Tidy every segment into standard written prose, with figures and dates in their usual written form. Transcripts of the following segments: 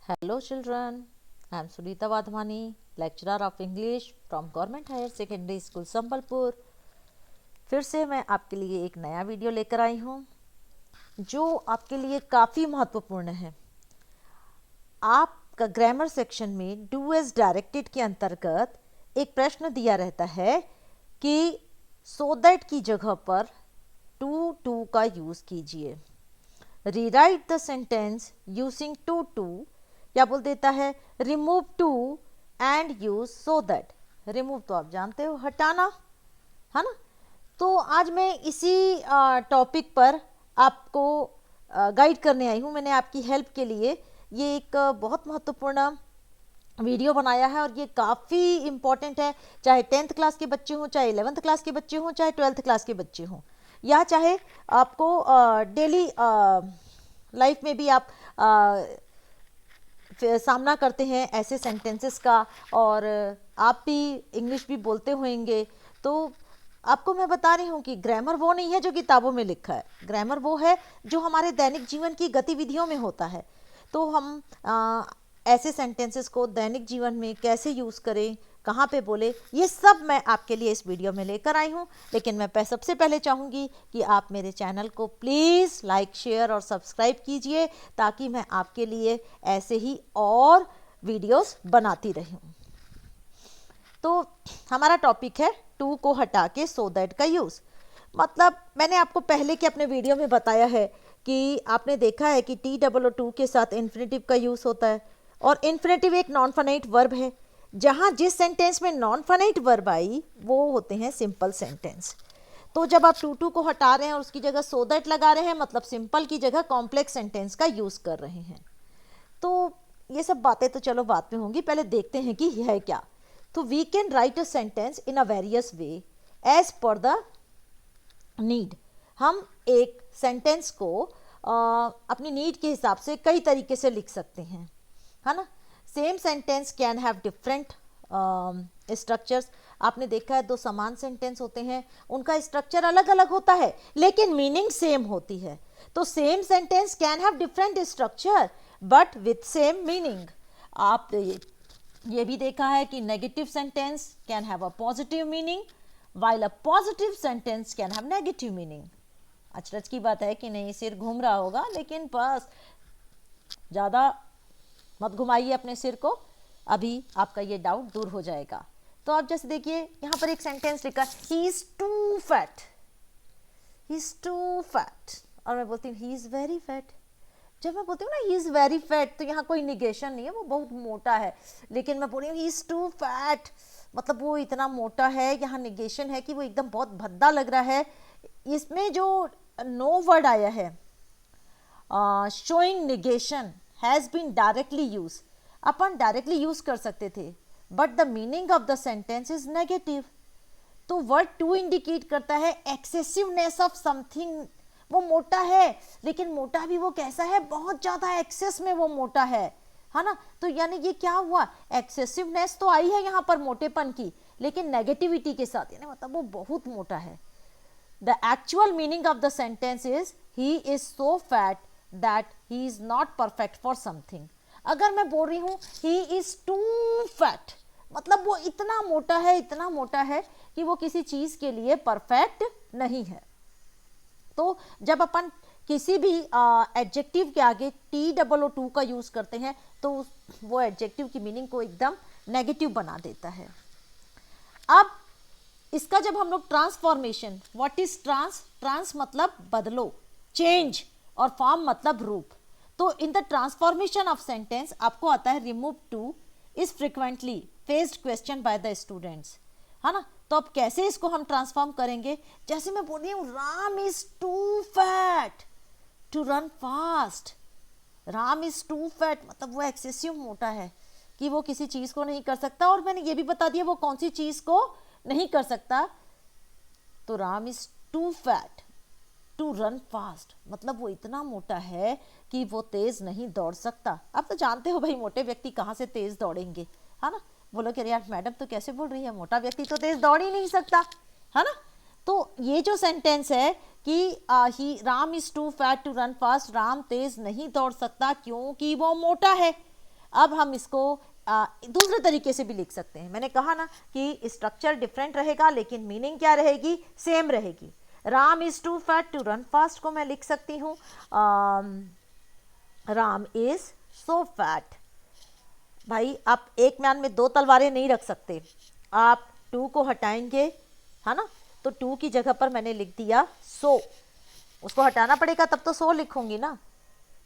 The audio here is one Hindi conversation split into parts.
Hello children, I am Sunita Wadhwani, lecturer of English from Government Higher Secondary School Sambalpur. फिर से मैं आपके लिए एक नया वीडियो लेकर आई हूँ जो आपके लिए काफ़ी महत्वपूर्ण है। आपका ग्रामर सेक्शन में डू एज डायरेक्टेड के अंतर्गत एक प्रश्न दिया रहता है कि सो दैट की जगह पर टू का यूज़ कीजिए। Rewrite the sentence using too या बोल देता है remove too and use so that. Remove तो आप जानते हो, हटाना, है ना। तो आज मैं इसी टॉपिक पर आपको गाइड करने आई हूँ। मैंने आपकी हेल्प के लिए ये एक बहुत महत्वपूर्ण वीडियो बनाया है और ये काफ़ी इम्पॉर्टेंट है, चाहे 10th क्लास के बच्चे हों, चाहे 11th क्लास के बच्चे हों, चाहे 12th क्लास के बच्चे हों, या चाहे आपको डेली लाइफ में भी आप सामना करते हैं ऐसे सेंटेंसेस का, और आप भी इंग्लिश भी बोलते होंगे। तो आपको मैं बता रही हूँ कि ग्रामर वो नहीं है जो किताबों में लिखा है, ग्रामर वो है जो हमारे दैनिक जीवन की गतिविधियों में होता है। तो हम ऐसे सेंटेंसेस को दैनिक जीवन में कैसे यूज़ करें, कहाँ पे बोले, ये सब मैं आपके लिए इस वीडियो में लेकर आई हूँ। लेकिन मैं सबसे पहले चाहूँगी कि आप मेरे चैनल को प्लीज़ लाइक, शेयर और सब्सक्राइब कीजिए ताकि मैं आपके लिए ऐसे ही और वीडियोस बनाती रहूँ। तो हमारा टॉपिक है टू को हटा के सो दैट का यूज़। मतलब मैंने आपको पहले के अपने वीडियो में बताया है कि आपने देखा है कि TOO के साथ इन्फिनेटिव का यूज़ होता है, और इन्फिनेटिव एक नॉन फाइनाइट वर्ब है। जहाँ जिस सेंटेंस में नॉन फाइनाइट वर्ब आई वो होते हैं सिंपल सेंटेंस। तो जब आप टू को हटा रहे हैं और उसकी जगह सो दैट लगा रहे हैं, मतलब सिंपल की जगह कॉम्प्लेक्स सेंटेंस का यूज़ कर रहे हैं। तो ये सब बातें तो चलो बाद में होंगी, पहले देखते हैं कि यह है क्या। तो we can write a sentence in a various way as per the need. हम एक सेंटेंस को अपनी नीड के हिसाब से कई तरीके से लिख सकते हैं, है ना। Same sentence can have different structures. आपने देखा है दो समान सेंटेंस होते हैं, उनका स्ट्रक्चर अलग अलग होता है लेकिन मीनिंग सेम होती है। तो same sentence can have different structure but with same meaning. आप ये भी देखा है कि negative sentence can have a positive meaning while a positive sentence can have negative meaning। अचरज की बात है कि नहीं, सिर घूम रहा होगा, लेकिन बस ज़्यादा मत घुमाइए अपने सिर को, अभी आपका ये डाउट दूर हो जाएगा। तो आप जैसे देखिए यहाँ पर एक सेंटेंस लिखा है he is too fat, he is too fat, और मैं बोलती हूँ ही इज़ वेरी फैट। जब मैं बोलती हूँ ना ही इज़ वेरी फैट, तो यहाँ कोई निगेशन नहीं है, वो बहुत मोटा है। लेकिन मैं बोल रही हूँ ही इज़ टू फैट, मतलब वो इतना मोटा है, यहाँ निगेशन है कि वो एकदम बहुत भद्दा लग रहा है। इसमें जो नो वर्ड आया है showing negation has been directly use, अपन डायरेक्टली यूज कर सकते थे, but the meaning of the sentence is negative. तो वर्ड टू इंडिकेट करता है एक्सेसिवनेस ऑफ समथिंग। वो मोटा है, लेकिन मोटा भी वो कैसा है, बहुत ज़्यादा एक्सेस में वो मोटा है ना। तो यानी ये क्या हुआ, एक्सेसिवनेस तो आई है यहाँ पर मोटेपन की, लेकिन नेगेटिविटी के साथ, यानी मतलब वो बहुत मोटा है। The actual meaning of the sentence is he is so fat that he is not perfect for something. अगर मैं बोल रही हूँ ही इज टू फैट, मतलब वो इतना मोटा है, इतना मोटा है कि वो किसी चीज़ के लिए परफेक्ट नहीं है। तो जब अपन किसी भी एडजेक्टिव के आगे TOO का यूज़ करते हैं तो वो एडजेक्टिव की मीनिंग को एकदम नेगेटिव बना देता है। अब इसका जब हम लोग ट्रांसफॉर्मेशन, व्हाट इज ट्रांस मतलब बदलो, चेंज, और फॉर्म मतलब रूप। तो in the transformation of sentence आपको आता है remove two is frequently faced question by the students, है ना। तो अब कैसे इसको हम ट्रांसफॉर्म करेंगे, जैसे मैं बोल रही हूँ Ram is too fat to run fast. Ram is too fat मतलब वो एक्सेसिव मोटा है कि वो किसी चीज़ को नहीं कर सकता, और मैंने ये भी बता दिया वो कौन सी चीज़ को नहीं कर सकता। तो Ram is too fat to run fast, मतलब वो इतना मोटा है कि वो तेज़ नहीं दौड़ सकता। आप तो जानते हो भाई मोटे व्यक्ति कहाँ से तेज़ दौड़ेंगे, है ना। बोलो कि यार मैडम तो कैसे बोल रही है, मोटा व्यक्ति तो तेज़ दौड़ ही नहीं सकता, है ना। तो ये जो सेंटेंस है कि he Ram is too fat to run fast, Ram तेज नहीं दौड़ सकता क्योंकि वो मोटा है। अब हम इसको दूसरे तरीके से भी लिख सकते हैं। मैंने कहा ना कि स्ट्रक्चर डिफरेंट रहेगा लेकिन मीनिंग क्या रहेगी, सेम रहेगी। Ram is too fat to run fast को मैं लिख सकती हूँ राम इज सो फैट। भाई आप एक म्यान में दो तलवारें नहीं रख सकते, आप टू को हटाएंगे है ना, तो टू की जगह पर मैंने लिख दिया सो, उसको हटाना पड़ेगा तब तो सो लिखूंगी ना।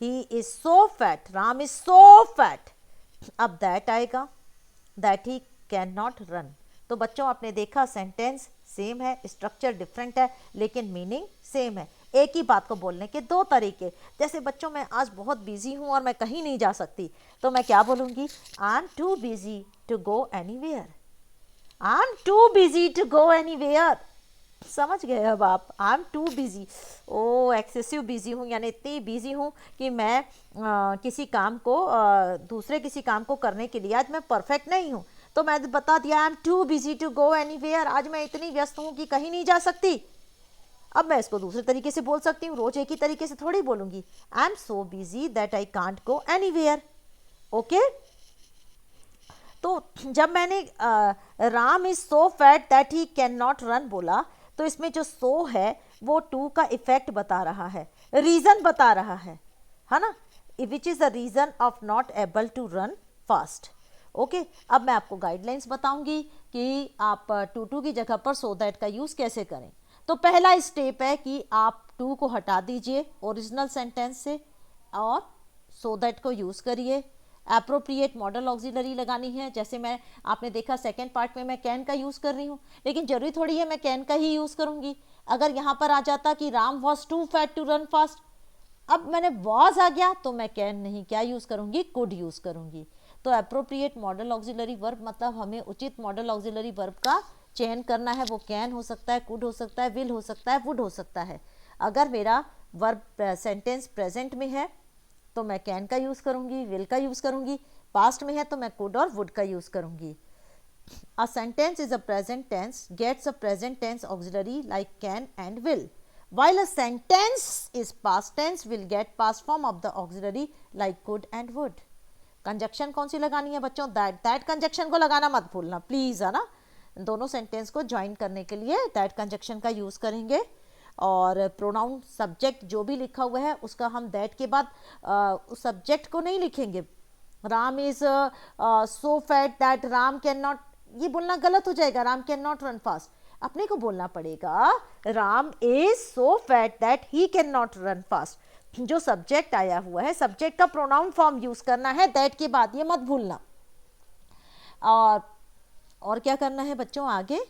He is so fat, Ram is so fat. अब दैट आएगा, that he can not run. तो बच्चों आपने देखा सेंटेंस सेम है, स्ट्रक्चर डिफरेंट है लेकिन मीनिंग सेम है। एक ही बात को बोलने के दो तरीके। जैसे बच्चों मैं आज बहुत बिजी हूँ और मैं कहीं नहीं जा सकती, तो मैं क्या बोलूँगी, I am too busy to go anywhere. I am too busy to go anywhere, समझ गए अब आप। आई एम टू बिजी, ओ एक्सेसिव बिजी हूँ, यानी इतनी बिजी हूँ कि मैं किसी काम को दूसरे किसी काम को करने के लिए आज मैं परफेक्ट नहीं हूँ, तो मैं बता दिया I am too busy to go anywhere, आज मैं इतनी व्यस्त हूँ कि कहीं नहीं जा सकती। अब मैं इसको दूसरे तरीके से बोल सकती हूँ, रोज एक ही तरीके से थोड़ी बोलूंगी। I am so busy that I can't go anywhere. Okay, तो जब मैंने Ram is so fat that he can not run बोला, तो इसमें जो सो है वो टू का इफेक्ट बता रहा है, रीजन बता रहा है ना, which is the reason of not able to run fast. Okay, अब मैं आपको गाइडलाइंस बताऊंगी कि आप टू टू की जगह पर सो दैट का यूज कैसे करें। तो पहला स्टेप है कि आप टू को हटा दीजिए ओरिजिनल सेंटेंस से और सो दैट को यूज करिए। एप्रोप्रिएट मॉडल ऑक्सिलरी लगानी है, जैसे मैं आपने देखा सेकेंड पार्ट में मैं कैन का यूज कर रही हूँ, लेकिन जरूरी थोड़ी है मैं कैन का ही यूज करूंगी। अगर यहाँ पर आ जाता कि Ram was too fat to run fast, अब मैंने वॉज आ गया तो मैं कैन नहीं क्या यूज करूंगी, कुड यूज करूंगी। तो अप्रोप्रिएट मॉडल ऑक्सिलरी वर्ब मतलब हमें उचित मॉडल ऑक्सिलरी वर्ब का चयन करना है। वो कैन हो सकता है, कुड हो सकता है, विल हो सकता है, वुड हो सकता है। अगर मेरा वर्ब सेंटेंस प्रेजेंट में है तो मैं कैन का यूज करूंगी, विल का यूज करूंगी। पास्ट में है तो मैं कुड और वुड का यूज करूंगी। A sentence is a present tense gets a present tense auxiliary like can and will, while a sentence is past tense will get past form of the auxiliary like could and would. Conjunction कौन सी लगानी है बच्चों, दैट। दैट कंजक्शन को लगाना मत भूलना प्लीज, है ना। दोनों सेंटेंस को ज्वाइन करने के लिए दैट कंजक्शन का यूज करेंगे। और प्रोनाउन सब्जेक्ट जो भी लिखा हुआ है उसका हम दैट के बाद उस सब्जेक्ट को नहीं लिखेंगे। Ram is so fat that Ram can not, ये बोलना गलत हो जाएगा, Ram can not run fast. अपने को बोलना पड़ेगा Ram is so fat that he can not run fast. जो सब्जेक्ट आया हुआ है सब्जेक्ट का प्रोनाउन फॉर्म यूज करना है दैट के बाद, ये मत भूलना। और क्या करना है बच्चों आगे,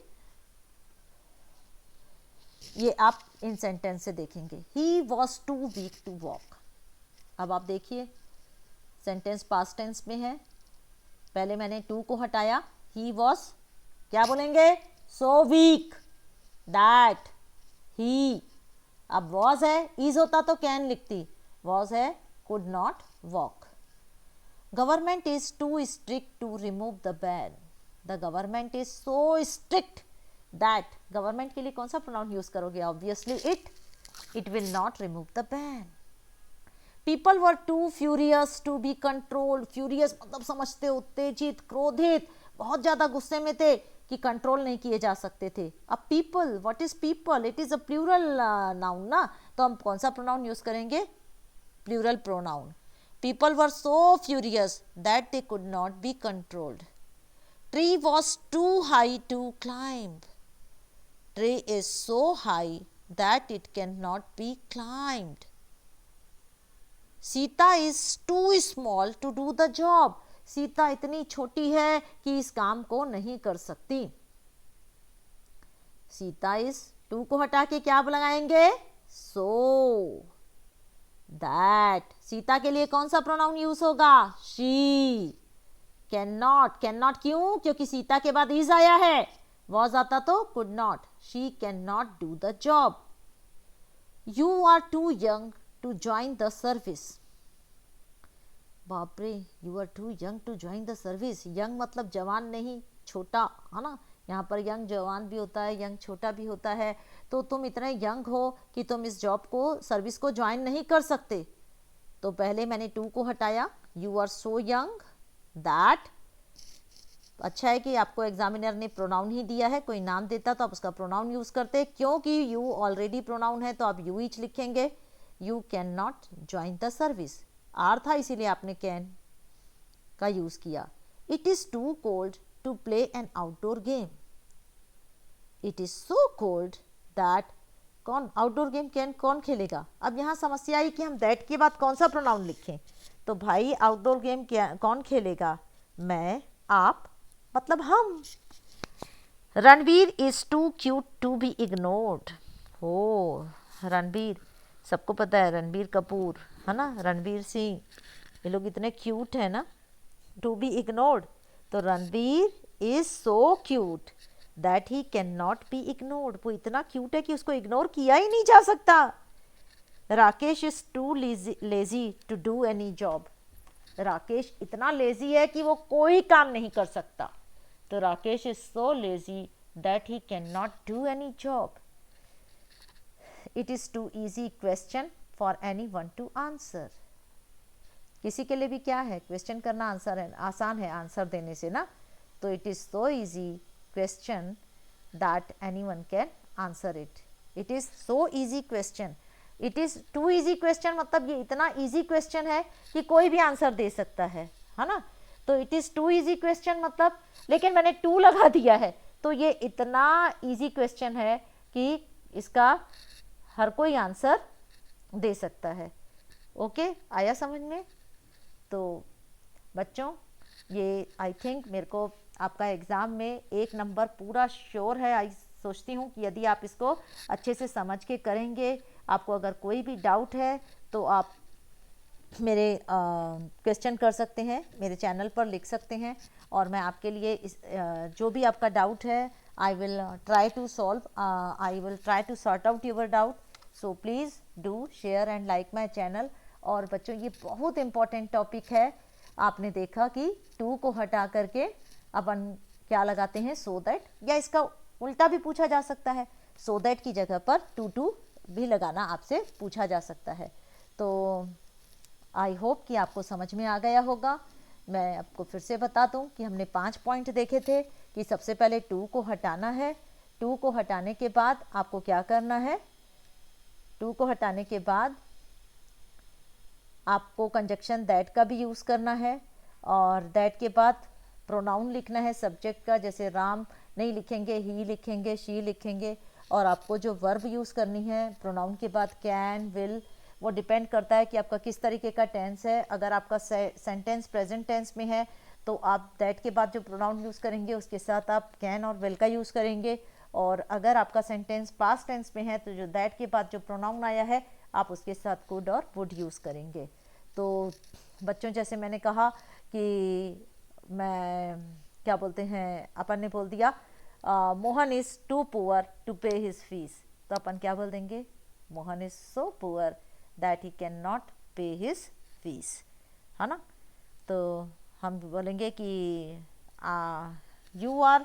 ये आप इन सेंटेंस से देखेंगे। He was too weak to walk. अब आप देखिए सेंटेंस पास्ट टेंस में है, पहले मैंने टू को हटाया, ही वॉज क्या बोलेंगे, सो वीक दैट ही। अब वॉज है, इज होता तो कैन लिखती, वॉज है could not walk. Government is too strict to remove the ban. The government is so strict that, government के लिए कौन सा प्रोनाउन यूज करोगे, obviously it will not remove the ban. People were too furious to be controlled. Furious मतलब समझते हो उत्तेजित, क्रोधित, बहुत ज्यादा गुस्से में थे कि कंट्रोल नहीं किए जा सकते थे। अब people, what is people, it is a plural noun ना, तो हम कौन सा प्रोनाउन यूज करेंगे, plural pronoun. People were so furious that they could not be controlled. Tree was too high to climb. Tree is so high that it can not be climbed. Sita is too small to do the job. Sita इतनी छोटी है कि इस काम को नहीं कर सकती। सीता इज, टू को हटा के क्या लगाएंगे, सो दैट। सीता के लिए कौन सा प्रोनाउन यूज होगा, she. Can not, can not क्यों, क्योंकि सीता के बाद इज आया है, वॉज आता तो could not. She can not do the job. You are too young to join the service. बाप रे, you are too young to join the service. Young मतलब जवान नहीं, छोटा, है ना। यहाँ पर यंग जवान भी होता है, यंग छोटा भी होता है। तो तुम इतने यंग हो कि तुम इस जॉब को, सर्विस को ज्वाइन नहीं कर सकते। तो पहले मैंने टू को हटाया, you are so young that. अच्छा है कि आपको एग्जामिनर ने प्रोनाउन ही दिया है, कोई नाम देता तो आप उसका प्रोनाउन यूज करते, क्योंकि यू ऑलरेडी प्रोनाउन है तो आप यू इच लिखेंगे। You can not join the service, are था इसीलिए आपने कैन का यूज किया। It is too cold to play an outdoor game. It is so cold that, कौन आउटडोर गेम कैन कौन खेलेगा। अब यहाँ समस्या आई कि हम दैट के बाद कौन सा प्रोनाउन लिखें। तो भाई आउटडोर गेम क्या कौन खेलेगा, मैं, आप, मतलब हम। Ranveer is too cute to be ignored. हो, रणवीर, सबको पता है रणबीर कपूर है ना, रणवीर सिंह, ये लोग इतने क्यूट है ना। टू बी इग्नोर्ड, तो Ranveer is so cute that he can not be ignored, वो इतना क्यूट है कि उसको इग्नोर किया ही नहीं जा सकता। Rakesh is too lazy to do any job. Rakesh इतना लेजी है कि वो कोई काम नहीं कर सकता, तो Rakesh is so lazy that he can not do any job. It is too easy question for any one to answer. किसी के लिए भी क्या है, क्वेश्चन करना आंसर है, आसान है आंसर देने से ना। तो it is so easy question that any one can answer it. It is so easy question, it is too easy question, मतलब ये इतना इजी क्वेश्चन है कि कोई भी आंसर दे सकता है ना। तो it is too easy question मतलब, लेकिन मैंने टू लगा दिया है, तो ये इतना इजी क्वेश्चन है कि इसका हर कोई आंसर दे सकता है। ओके, आया समझ में। तो बच्चों, ये आई थिंक मेरे को आपका एग्ज़ाम में 1 नंबर पूरा श्योर है। आई सोचती हूँ कि यदि आप इसको अच्छे से समझ के करेंगे, आपको अगर कोई भी डाउट है तो आप मेरे क्वेश्चन कर सकते हैं, मेरे चैनल पर लिख सकते हैं, और मैं आपके लिए जो भी आपका डाउट है I will try to solve, I will try to sort out your doubt. So please do share and like my channel. और बच्चों, ये बहुत इंपॉर्टेंट टॉपिक है। आपने देखा कि टू को हटा करके अपन क्या लगाते हैं, सो दैट, या इसका उल्टा भी पूछा जा सकता है, सो दैट की जगह पर टू भी लगाना आपसे पूछा जा सकता है। तो आई होप कि आपको समझ में आ गया होगा। मैं आपको फिर से बता दूं कि हमने 5 पॉइंट देखे थे कि सबसे पहले टू को हटाना है। टू को हटाने के बाद आपको क्या करना है, टू को हटाने के बाद आपको कंजक्शन दैट का भी यूज़ करना है, और दैट के बाद प्रोनाउन लिखना है सब्जेक्ट का, जैसे राम नहीं लिखेंगे, ही लिखेंगे, शी लिखेंगे। और आपको जो वर्ब यूज़ करनी है प्रोनाउन के बाद, कैन, विल, वो डिपेंड करता है कि आपका किस तरीके का टेंस है। अगर आपका सेंटेंस प्रेजेंट टेंस में है तो आप दैट के बाद जो प्रोनाउन यूज़ करेंगे उसके साथ आप कैन और विल का यूज़ करेंगे। और अगर आपका सेंटेंस पास्ट टेंस में है तो जो दैट के बाद जो प्रोनाउन आया है आप उसके साथ कुड और वुड यूज़ करेंगे। तो बच्चों, जैसे मैंने कहा कि मैं क्या बोलते हैं, अपन ने बोल दिया Mohan is too poor to pay his fees, तो अपन क्या बोल देंगे, Mohan is so poor that he can not pay his fees, है ना। तो हम बोलेंगे कि you are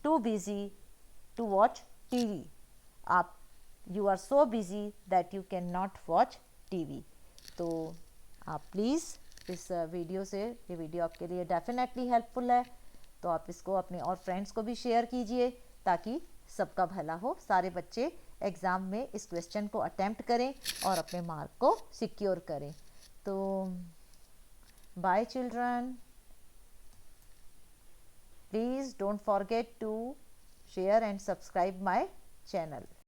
too busy to watch TV, आप, you are so busy that you can not watch TV. तो आप प्लीज़ इस वीडियो से, ये वीडियो आपके लिए डेफिनेटली हेल्पफुल है, तो आप इसको अपने और फ्रेंड्स को भी शेयर कीजिए ताकि सबका भला हो, सारे बच्चे एग्ज़ाम में इस क्वेश्चन को अटेम्प्ट करें और अपने मार्क को सिक्योर करें। तो bye children, please don't forget to share and subscribe my channel.